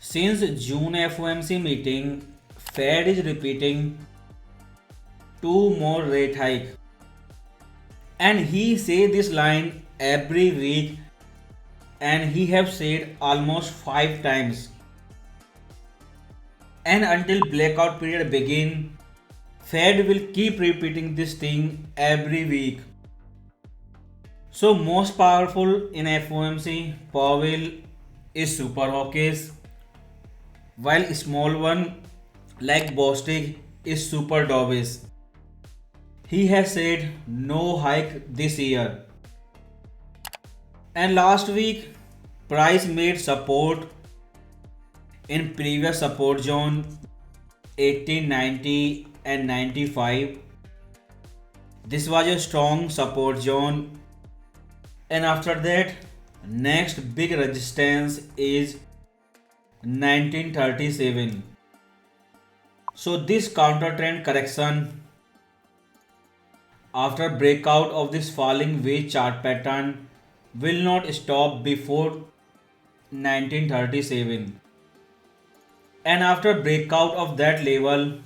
Since June FOMC meeting, Fed is repeating two more rate hike, and he say this line every week, and he have said almost 5 times. And until blackout period begin, Fed will keep repeating this thing every week. So most powerful in FOMC, Powell is super hawkish, while small one like Bostic is super dovish. He has said no hike this year. And last week, price made support in previous support zone 18, 90 and 95. This was a strong support zone, and after that next big resistance is 1937. So this counter trend correction after breakout of this falling wedge chart pattern will not stop before 1937, and after breakout of that level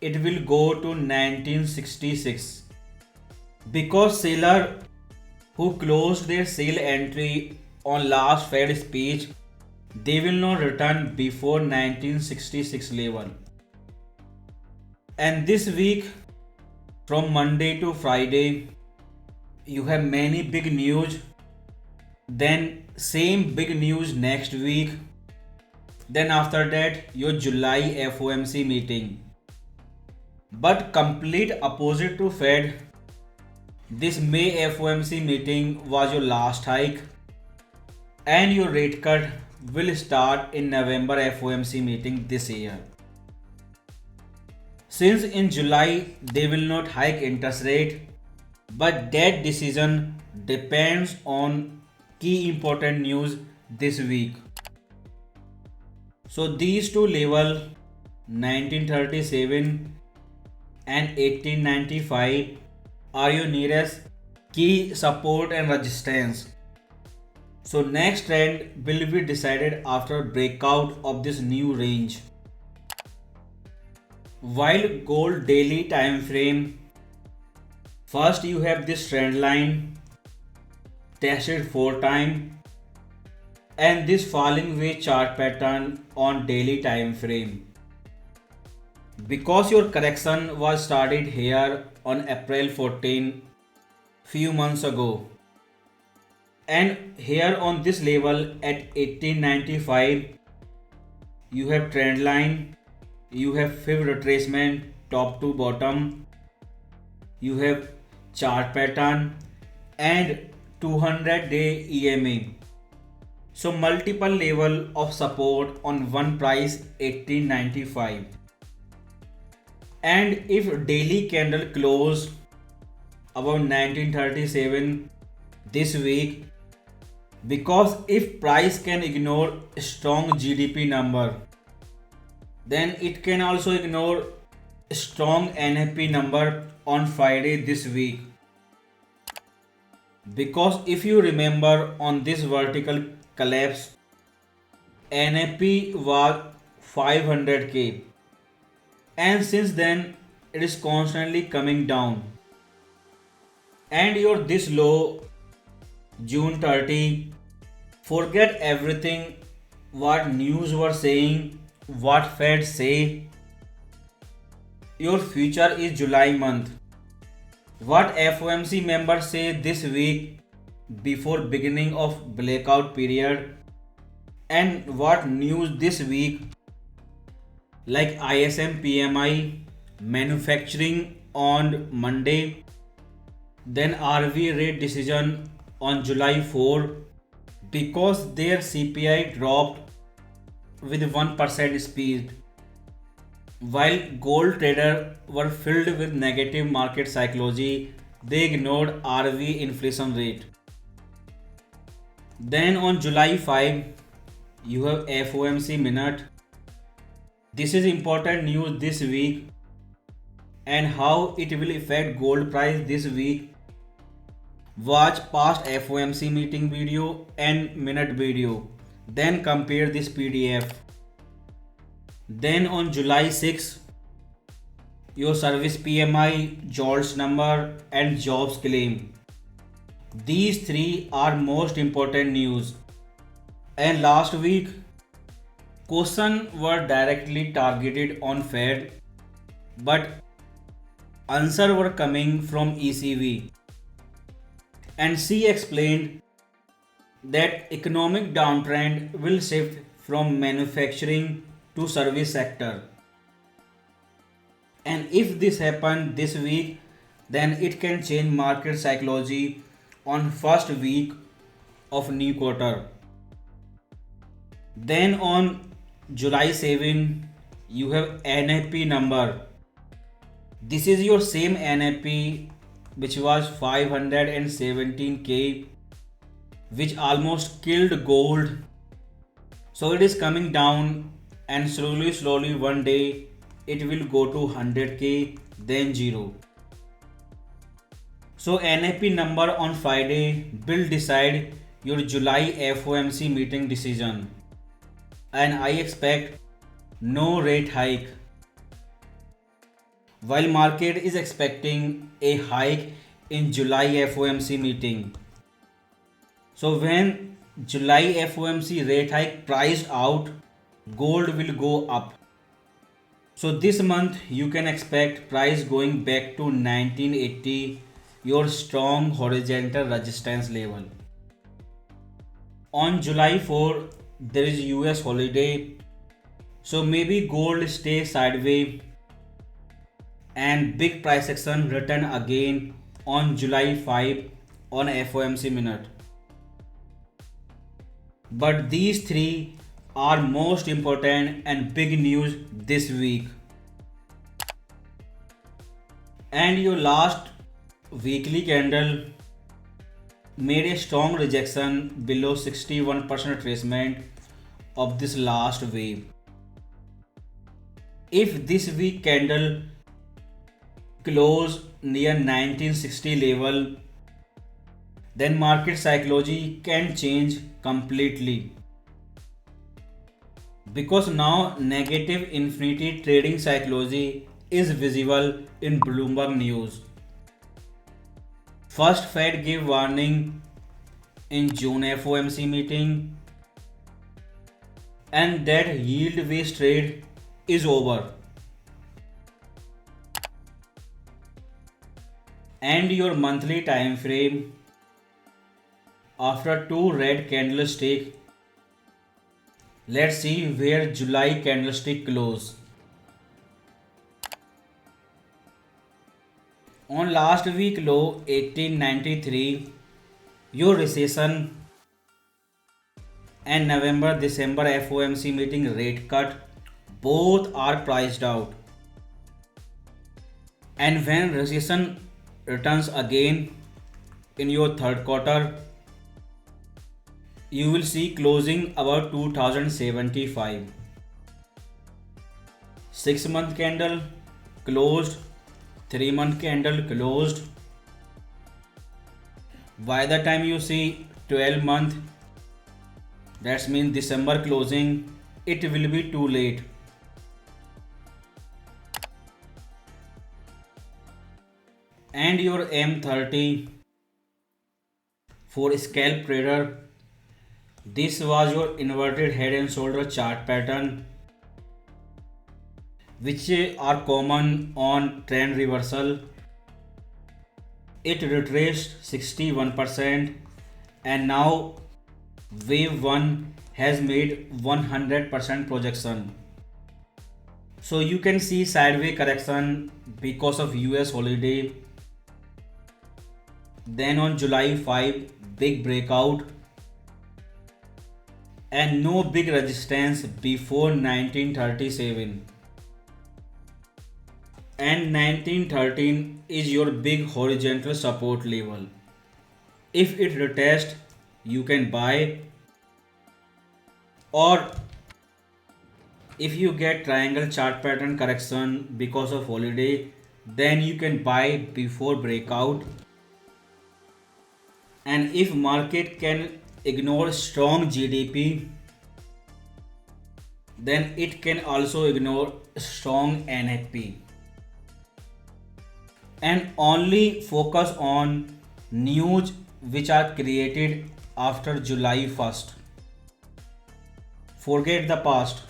it will go to 1966, because seller who closed their sale entry on last Fed speech, they will not return before 1966 level. And this week from Monday to Friday you have many big news, then same big news next week, then after that your July FOMC meeting. But complete opposite to Fed, this May FOMC meeting was your last hike, and your rate cut will start in November FOMC meeting this year. Since in July they will not hike interest rate, but that decision depends on key important news this week. So these two level 1937 and 1895 are your nearest key support and resistance. So next trend will be decided after breakout of this new range. While gold daily time frame, first you have this trend line tested 4 times, and this falling wedge chart pattern on daily time frame. Because your correction was started here on April 14 few months ago, and here on this level at 1895 you have trend line, you have fib retracement top to bottom, you have chart pattern and 200-day EMA. So multiple level of support on one price 1895. And if daily candle close above 1937 this week, because if price can ignore strong GDP number, then it can also ignore strong NFP number on Friday this week. Because if you remember on this vertical collapse, NFP was 500k, and since then it is constantly coming down, and your this low June 30, forget everything what news were saying, what Fed say. Your future is July month. What FOMC members say this week before beginning of blackout period, and what news this week like ISM PMI, manufacturing on Monday, then RV rate decision on July 4, because their CPI dropped with 1% speed, while gold traders were filled with negative market psychology, they ignored RV inflation rate. Then on July 5 you have FOMC minute. This is important news this week, and how it will affect gold price this week. Watch past FOMC meeting video and minute video. Then compare this PDF. Then on July 6, your service PMI, JOLTS number and jobs claim. These three are most important news. And last week, questions were directly targeted on Fed, but answers were coming from ECB. And she explained that economic downtrend will shift from manufacturing to service sector. And if this happens this week, then it can change market psychology on first week of new quarter. Then on July 7, you have NAP number. This is your same NAP which was 517k, which almost killed gold. So it is coming down, and slowly one day it will go to 100k, then 0. So NAP number on Friday will decide your July FOMC meeting decision, and I expect no rate hike, while market is expecting a hike in July FOMC meeting. So when July FOMC rate hike priced out, gold will go up. So this month you can expect price going back to 1980, your strong horizontal resistance level. On July 4, there is US holiday, so maybe gold stay sideways and big price action return again on July 5 on FOMC minute. But these three are most important and big news this week. And your last weekly candle made a strong rejection below 61% retracement of this last wave. If this week candle close near 1960 level, then market psychology can change completely, because now negative infinity trading psychology is visible in Bloomberg news. First, Fed gave warning in June FOMC meeting, and that yield based trade is over. And your monthly time frame after two red candlestick, let's see where July candlestick close. On last week low 1893, your recession and November December FOMC meeting rate cut both are priced out. And when recession returns again in your third quarter, you will see closing about 2075. 6-month candle closed, 3-month candle closed. By the time you see 12-month, that means December closing, it will be too late. And your M30 for scalp trader, this was your inverted head and shoulder chart pattern, which are common on trend reversal. It retraced 61%, and now wave 1 has made 100% projection. So you can see sideways correction because of US holiday. Then on July 5, big breakout, and no big resistance before 1937. And 1913 is your big horizontal support level. If it retests, you can buy, or if you get triangle chart pattern correction because of holiday, then you can buy before breakout. And if market can ignore strong GDP then it can also ignore strong NFP and only focus on news which are created after July 1st. Forget the past.